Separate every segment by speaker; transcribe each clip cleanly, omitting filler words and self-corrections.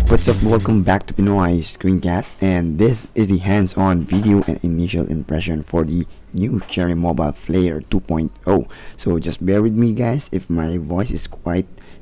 Speaker 1: What's up, welcome back to Pinoy Screencast, and this is the hands-on video and initial impression for the new Cherry Mobile Flare 2.0. So just bear with me guys if my voice is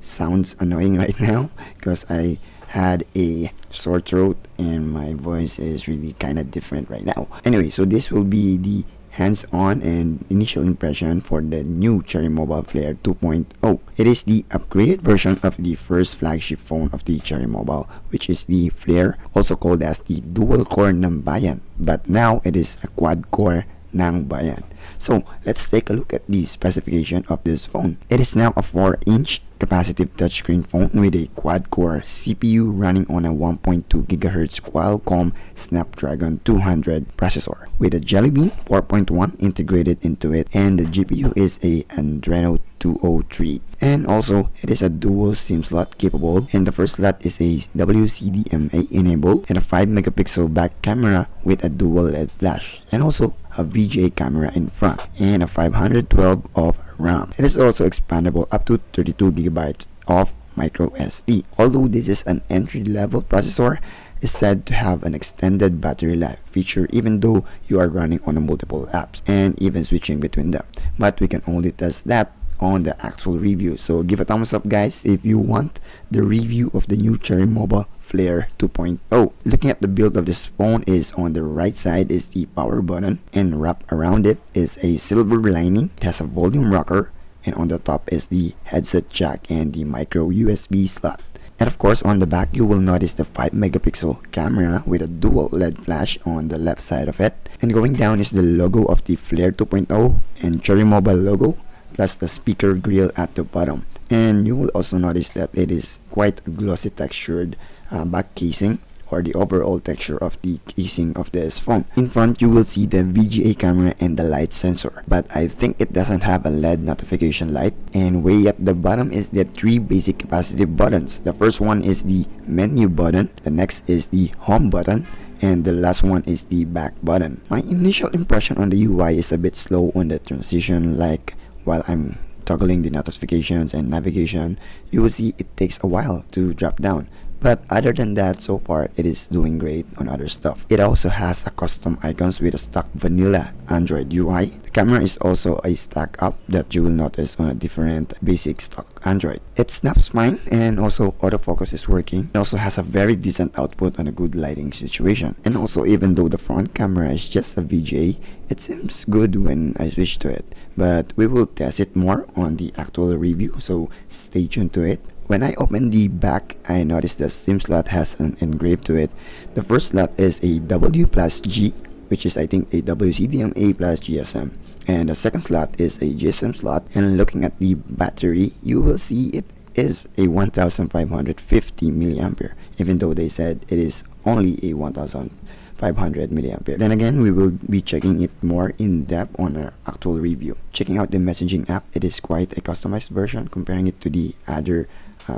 Speaker 1: sounds annoying right now because I had a sore throat and my voice is really kind of different right now. Anyway, so this will be the hands-on and initial impression for the new Cherry Mobile Flare 2.0. It is the upgraded version of the first flagship phone of the Cherry Mobile, which is the Flare, also called as the dual-core ng bayan, but now it is a quad-core ng bayan. So let's take a look at the specification of this phone. It is now a 4-inch capacitive touchscreen phone with a quad-core CPU running on a 1.2 GHz Qualcomm Snapdragon 200 processor with a Jelly Bean 4.1 integrated into it, and the GPU is a Adreno 203, and also it is a dual SIM slot capable, and the first slot is a WCDMA enabled and a 5 megapixel back camera with a dual LED flash, and also a VGA camera in front and a 512 of RAM. It is also expandable up to 32 GB of micro SD. Although this is an entry-level processor, is said to have an extended battery life feature even though you are running on multiple apps and even switching between them. But we can only test that on the actual review, so give a thumbs up guys if you want the review of the new Cherry Mobile Flare 2.0. Looking at the build of this phone, is on the right side is the power button, and wrapped around it is a silver lining. It has a volume rocker, and on the top is the headset jack and the micro USB slot. And of course on the back you will notice the 5 megapixel camera with a dual LED flash on the left side of it, and going down is the logo of the Flare 2.0 and Cherry Mobile logo, plus the speaker grill at the bottom. And you will also notice that it is quite a glossy textured back casing, or the overall texture of the casing of this phone. In front you will see the VGA camera and the light sensor, but I think it doesn't have a LED notification light. And way at the bottom is the 3 basic capacitive buttons. The first one is the menu button, the next is the home button, and the last one is the back button. My initial impression on the UI is a bit slow on the transition, like while I'm toggling the notifications and navigation, you will see it takes a while to drop down. But other than that, so far it is doing great on other stuff. It also has a custom icons with a stock vanilla Android UI. The camera is also a stack up that you will notice on a different basic stock Android. It snaps fine, and also autofocus is working. It also has a very decent output on a good lighting situation. And also, even though the front camera is just a VGA, it seems good when I switch to it. But we will test it more on the actual review, so stay tuned to it. When I open the back, I noticed the SIM slot has an engraved to it. The first slot is a W plus G, which is I think a WCDMA plus GSM, and the second slot is a GSM slot. And looking at the battery, you will see it is a 1550 milliampere, even though they said it is only a 1500 milliampere. Then again, we will be checking it more in depth on our actual review. Checking out the messaging app, it is quite a customized version comparing it to the other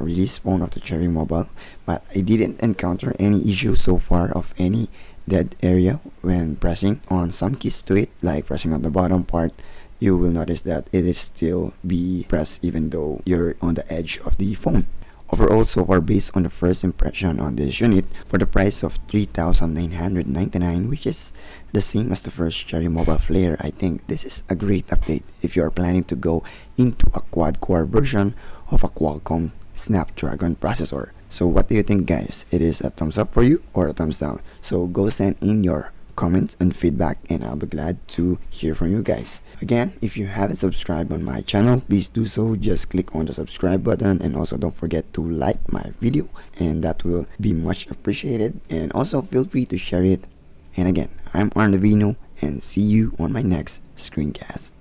Speaker 1: release phone of the Cherry Mobile, but I didn't encounter any issue so far of any dead area when pressing on some keys to it, like pressing on the bottom part. You will notice that it is still be pressed even though you're on the edge of the phone. Overall, so far, based on the first impression on this unit, for the price of 3,999, which is the same as the first Cherry Mobile Flare, I think this is a great update if you are planning to go into a quad-core version of a Qualcomm Snapdragon processor. So what do you think guys? It is a thumbs up for you or a thumbs down? So go send in your comments and feedback, and I'll be glad to hear from you guys. Again, if you haven't subscribed on my channel, please do so. Just click on the subscribe button, and also don't forget to like my video, and that will be much appreciated. And also feel free to share it. And again, I'm Arnavino, and see you on my next screencast.